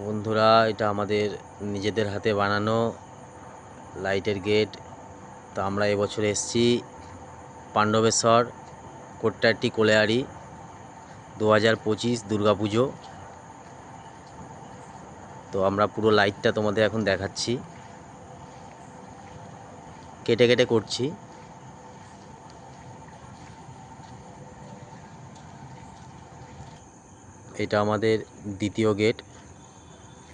বন্ধুরা, এটা আমাদের নিজেদের হাতে বানানো লাইটের গেট। তো আমরা এবছর এসেছি পাণ্ডবেশ্বর কোট্টাটি কোলেয়ারি 2025 দুর্গাপুজো। তো আমরা পুরো লাইটটা তোমাদের এখন দেখাচ্ছি, কেটে কেটে করছি। এটা আমাদের দ্বিতীয় গেট।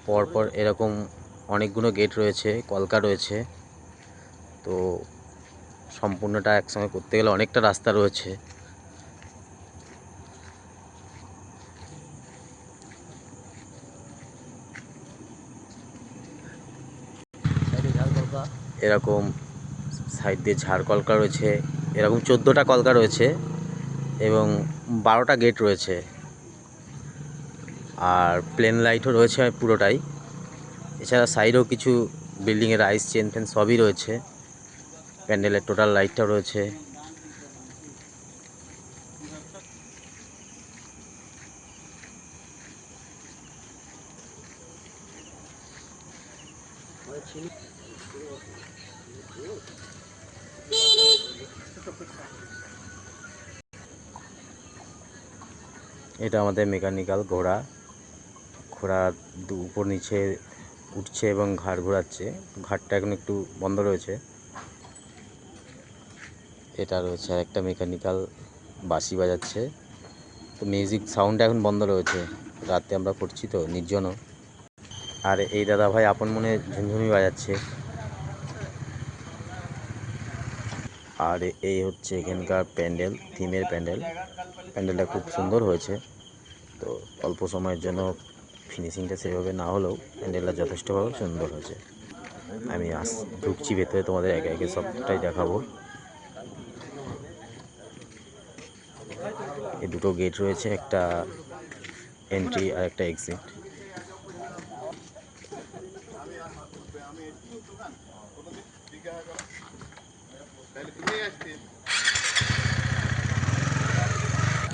পরপর এরকম অনেকগুলো গেট রয়েছে, কলকা রয়েছে। তো সম্পূর্ণটা একসঙ্গে করতে গেলে অনেকটা রাস্তা রয়েছে। এরকম সাইড দিয়ে ঝাড় কলকা রয়েছে, এরকম 14টা কলকা রয়েছে এবং 12টা গেট রয়েছে। আর প্লেন লাইটও রয়েছে পুরোটাই। এছাড়া সাইডেও কিছু বিল্ডিংয়ের আইস চেন ফেন সবই রয়েছে। প্যান্ডেলের টোটাল লাইটটাও রয়েছে। এটা আমাদের মেকানিক্যাল ঘোড়া উপর নিচে উঠছে এবং ঘাড় ঘোরাচ্ছে। ঘাড়টা এখন একটু বন্ধ রয়েছে। এটা রয়েছে আরেকটা মেকানিক্যাল বাঁশি বাজাচ্ছে। তো মিউজিক সাউন্ডটা এখন বন্ধ রয়েছে, রাতে আমরা করছি তো নির্জনও। আর এই দাদা ভাই আপন মনে ঝুনঝুনি বাজাচ্ছে। আর এই হচ্ছে এখানকার প্যান্ডেল, থিমের প্যান্ডেলটা খুব সুন্দর হয়েছে। তো অল্প সময়ের জন্য ফিনিশিংটা সেভাবে না হলেও প্যান্ডেলটা যথেষ্টভাবে সুন্দর হয়েছে। আমি ঢুকছি ভেতরে, তোমাদের একে একে সবটাই দেখাবো। এই দুটো গেট রয়েছে, একটা এন্ট্রি আর একটা এক্সিট।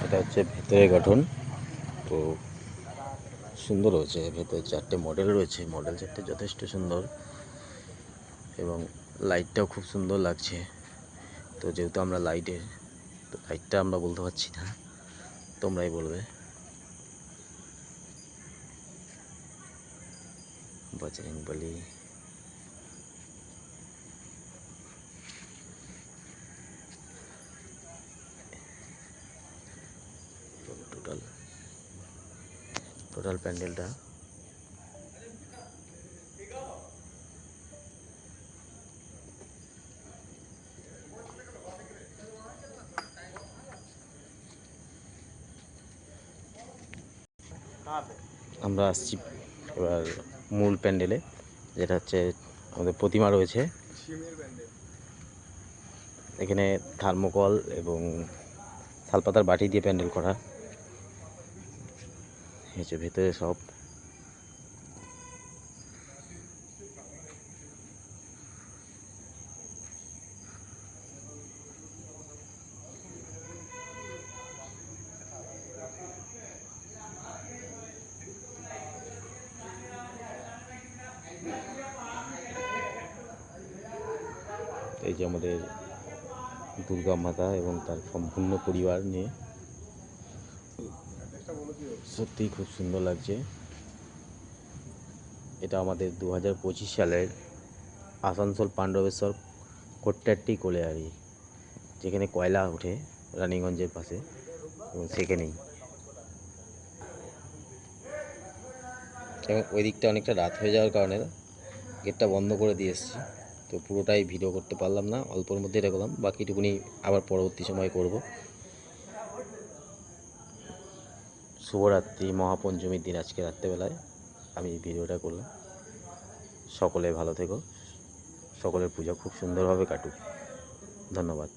এটা হচ্ছে ভেতরের গঠন। তো সুন্দর হয়েছে। ভেতরে 4টে মডেল রয়েছে, মডেল 4টে যথেষ্ট সুন্দর এবং লাইটটাও খুব সুন্দর লাগছে। তো যেহেতু আমরা লাইটটা আমরা বলতে পারছি না, তোমরাই বলবে। বজরংবলী। টোটাল প্যান্ডেলটা আমরা আসছি এবার মূল প্যান্ডেলে, যেটা হচ্ছে আমাদের প্রতিমা রয়েছে। এখানে থার্মোকল এবং শালপাতার বাটি দিয়ে প্যান্ডেল করা হয়েছে। ভেতরে সব এই যে আমাদের দুর্গা মাতা এবং তার সম্পূর্ণ পরিবার নিয়ে, সত্যিই খুব সুন্দর লাগছে। এটা আমাদের 2025 সালের আসানসোল পাণ্ডবেশ্বর কোট্টাটি কোলেয়ারি, যেখানে কয়লা ওঠে রানীগঞ্জের পাশে, এবং সেখানেই। এবং ওই দিকটা অনেকটা রাত হয়ে যাওয়ার কারণে গেটটা বন্ধ করে দিয়ে এসেছি। তো পুরোটাই ভিডিও করতে পারলাম না, অল্পর মধ্যে রাখলাম, বাকিটুকুনি আবার পরবর্তী সময় করব। শুভরাত্রি, মহাপঞ্চমীর দিন আজকে রাত্রেবেলায় আমি এই ভিডিওটা করলাম। সকলে ভালো থেকো, সকলের পূজা খুব সুন্দরভাবে কাটুক। ধন্যবাদ।